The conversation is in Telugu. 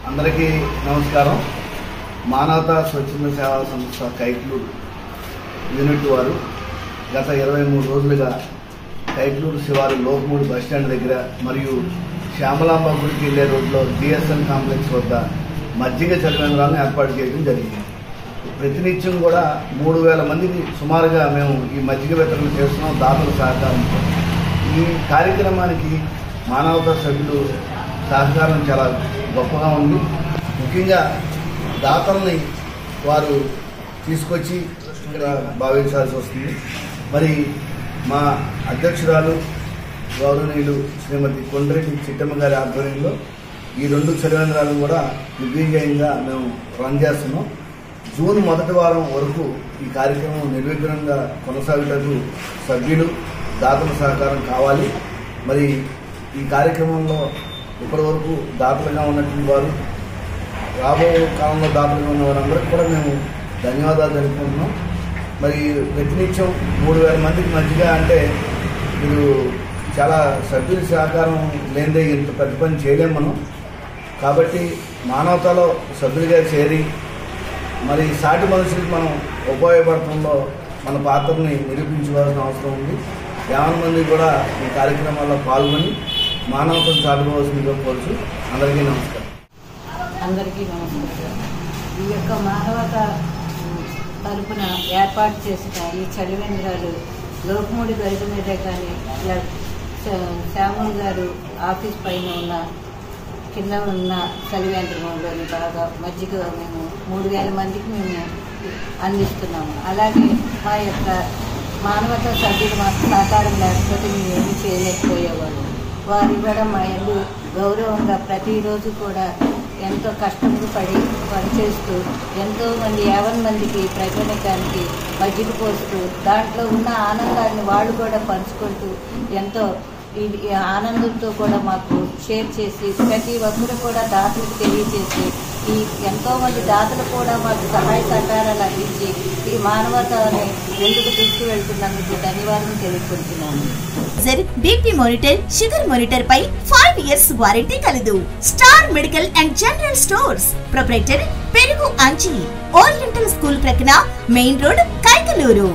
అందరికీ నమస్కారం. మానవతా స్వచ్ఛంద సేవా సంస్థ కైట్లూరు యూనిట్ వారు గత 23 రోజులుగా కైట్లూరు శివారు లోకమూడి బస్టాండ్ దగ్గర మరియు శ్యామలాంబ గుడికి వెళ్లే రోడ్లో డిఎస్ఎన్ కాంప్లెక్స్ వద్ద మజ్జిగ చలివేంద్రాలను ఏర్పాటు చేయడం జరిగింది. ప్రతినిత్యం కూడా 3000 మందికి సుమారుగా మేము ఈ మజ్జిగ వితరణ చేస్తున్నాం దాతల సహకారంతో. ఈ కార్యక్రమానికి మానవతా సభ్యులు సహకారం చాలా గొప్పగా ఉంది. ముఖ్యంగా దాతల్ని వారు తీసుకొచ్చి ఇక్కడ భావించాల్సి వస్తుంది. మరి మా అధ్యక్షురాలు గౌరవనీయులు శ్రీమతి కొండ్రెడ్డి చిట్టమ్మ గారి ఆధ్వర్యంలో ఈ 2 చలివేంద్రాలను కూడా నిర్విఘ్నంగా మేము రన్ చేస్తున్నాం. జూన్ మొదటి వారం వరకు ఈ కార్యక్రమం నిర్విఘ్నంగా కొనసాగుటకు సభ్యులు దాతల సహకారం కావాలి. మరి ఈ కార్యక్రమంలో ఇప్పటి వరకు దాతలుగా ఉన్నటువంటి వారు, రాబో కాలంలో దాతలుగా ఉన్న వారందరికీ కూడా మేము ధన్యవాదాలు తెలుపుకుంటున్నాం. మరి ప్రతినిత్యం 3000 మందికి మధ్యగా అంటే మీరు చాలా సభ్యుల సహకారం లేనిదే ఇంత పెద్ద పని చేయలేము మనం. కాబట్టి మానవతలో సభ్యులుగా చేరి మరి సాటి మనుషులకు మనం ఉపయోగపడటంలో మన పాత్రని నిరూపించుకోవాల్సిన అవసరం ఉంది. 50 మంది కూడా ఈ కార్యక్రమాల్లో పాల్గొని మానవతను చాటుకోవాల్సిందిగా కోరుచు. అందరికీ నమస్కారం. అందరికీ నమస్కారం. ఈ యొక్క మానవత తరపున ఏర్పాటు చేసిన ఈ చలివేంద్రాలు లోకమూడి గరిట మీదే కానీ ఇలా శ్యాములు గారు ఆఫీస్ పైన ఉన్న కింద ఉన్న చలివేంద్రంలోని బాగా మజ్జిగ మేము 3000 మందికి మేము అందిస్తున్నాము. అలాగే మా యొక్క మానవతా సభ్యులు మాకు సహకారం లేకపోతే మేము ఏమీ చేయలేకపోయేవాళ్ళు. వారు ఇవ్వడం మా ఇల్లు గౌరవంగా ప్రతిరోజు కూడా ఎంతో కష్టంగా పనిచేస్తూ ఎంతోమంది 50 మందికి ప్రజానికానికి మజ్జిగ పోస్తూ దాంట్లో ఉన్న ఆనందాన్ని వాళ్ళు కూడా పంచుకుంటూ ఎంతో ఈ ఆనందంతో కూడా మాకు షేర్ చేసి ప్రతి ఒక్కరు కూడా దాతలకు తెలియజేసి ఈ ఎంతోమంది దాతలు కూడా మాకు సహాయ సహకారాలు అందించి ఈ మానవతని ముందుకు తీసుకువెళ్తున్నందుకు ధన్యవాదాలు తెలియజేస్తున్నాను. బీపీ మానిటర్, షుగర్ మానిటర్ పై 5 years వారంటీ కలదు. Star medical and general stores proprietor పెరుగు అంచి, ఓరియంటల్ స్కూల్ ప్రక్కన మెయిన్ రోడ్, కైకలూరు.